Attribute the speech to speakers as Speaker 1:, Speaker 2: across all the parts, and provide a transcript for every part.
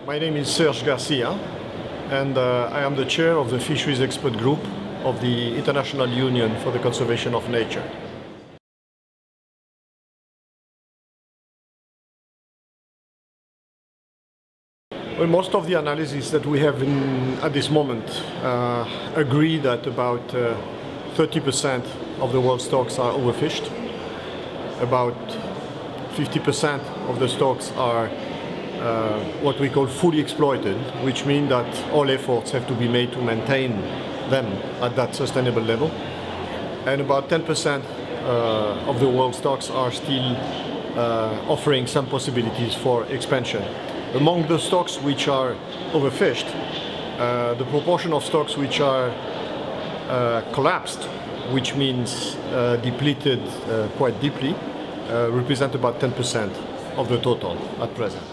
Speaker 1: My name is Serge Garcia, and I am the chair of the Fisheries Expert Group of the International Union for the Conservation of Nature. Well, most of the analysis that we have at this moment agree that about 30% of the world stocks are overfished. About 50% of the stocks are what we call fully exploited, which means that all efforts have to be made to maintain them at that sustainable level. And about 10% of the world stocks are still offering some possibilities for expansion. Among the stocks which are overfished, the proportion of stocks which are collapsed, which means depleted quite deeply, represent about 10% of the total at present.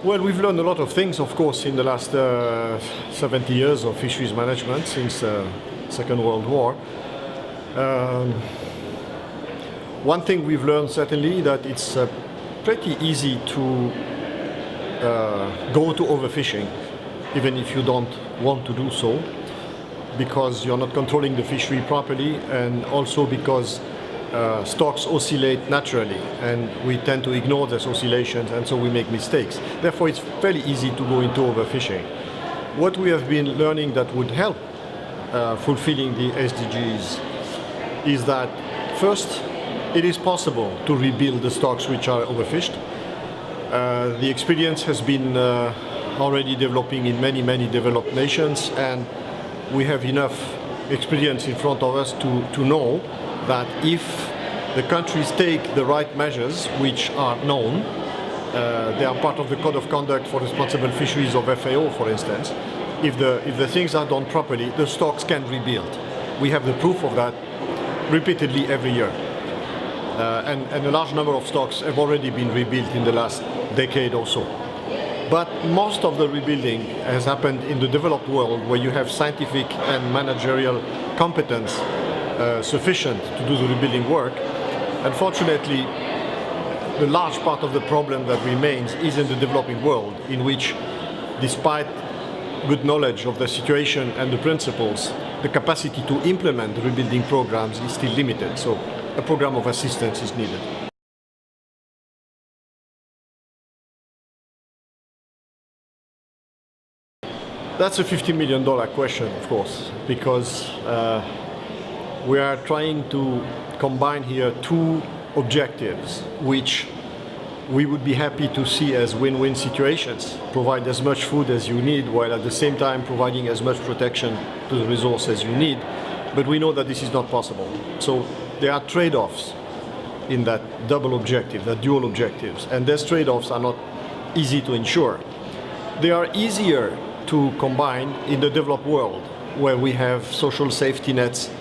Speaker 1: Well, we've learned a lot of things, of course, in the last 70 years of fisheries management since Second World War. One thing we've learned certainly that it's pretty easy to go to overfishing, even if you don't want to do so, because you're not controlling the fishery properly, and also because stocks oscillate naturally, and we tend to ignore those oscillations, and so we make mistakes. Therefore, it's fairly easy to go into overfishing. What we have been learning that would help fulfilling the SDGs is that, first, it is possible to rebuild the stocks which are overfished. The experience has been already developing in many developed nations, and we have enough experience in front of us to know that if the countries take the right measures, which are known, they are part of the Code of Conduct for Responsible Fisheries of FAO, for instance. If the things are done properly, the stocks can rebuild. We have the proof of that repeatedly every year. And a large number of stocks have already been rebuilt in the last decade or so. But most of the rebuilding has happened in the developed world, where you have scientific and managerial competence sufficient to do the rebuilding work. Unfortunately, the large part of the problem that remains is in the developing world, in which, despite good knowledge of the situation and the principles, the capacity to implement the rebuilding programs is still limited. So a program of assistance is needed. That's a $50 million question, of course, because we are trying to combine here two objectives, which we would be happy to see as win-win situations. Provide as much food as you need, while at the same time providing as much protection to the resource as you need. But we know that this is not possible. So there are trade-offs in that double objective, that dual objectives. And these trade-offs are not easy to ensure. They are easier to combine in the developed world, where we have social safety nets,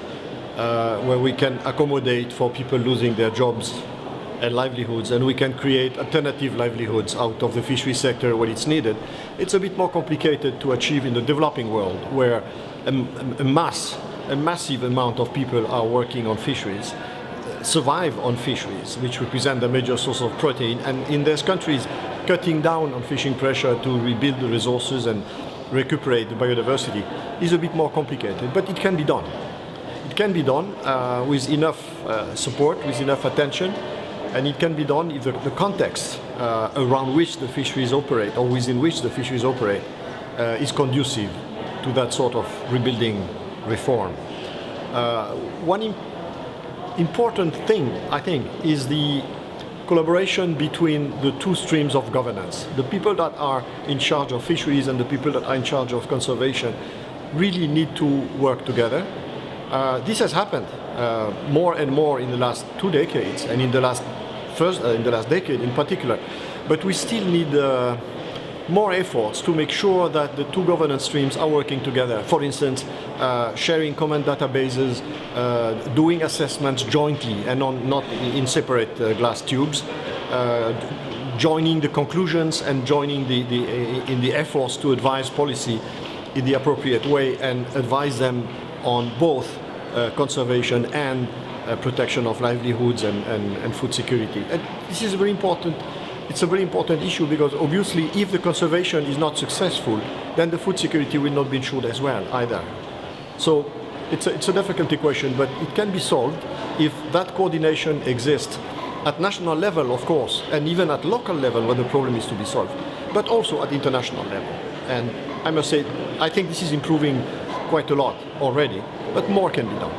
Speaker 1: where we can accommodate for people losing their jobs and livelihoods, and we can create alternative livelihoods out of the fishery sector when it's needed. It's a bit more complicated to achieve in the developing world, where a massive amount of people are working on fisheries, survive on fisheries, which represent a major source of protein, and in these countries, cutting down on fishing pressure to rebuild the resources and recuperate the biodiversity is a bit more complicated, but it can be done. It can be done with enough support, with enough attention, and it can be done if the context around which the fisheries operate, or within which the fisheries operate, is conducive to that sort of rebuilding reform. One important thing, I think, is the collaboration between the two streams of governance. The people that are in charge of fisheries and the people that are in charge of conservation really need to work together. This has happened more and more in the last 2 decades, and in the last decade in particular. But we still need more efforts to make sure that the two governance streams are working together. For instance, sharing common databases, doing assessments jointly and not in separate glass tubes, joining the conclusions and joining in the efforts to advise policy in the appropriate way and advise them on both conservation and protection of livelihoods and food security. And this is very important. It's a very important issue because obviously if the conservation is not successful, then the food security will not be ensured as well either. So it's a difficult equation, but it can be solved if that coordination exists at national level, of course, and even at local level where the problem is to be solved, but also at international level. And I must say, I think this is improving quite a lot already, but more can be done.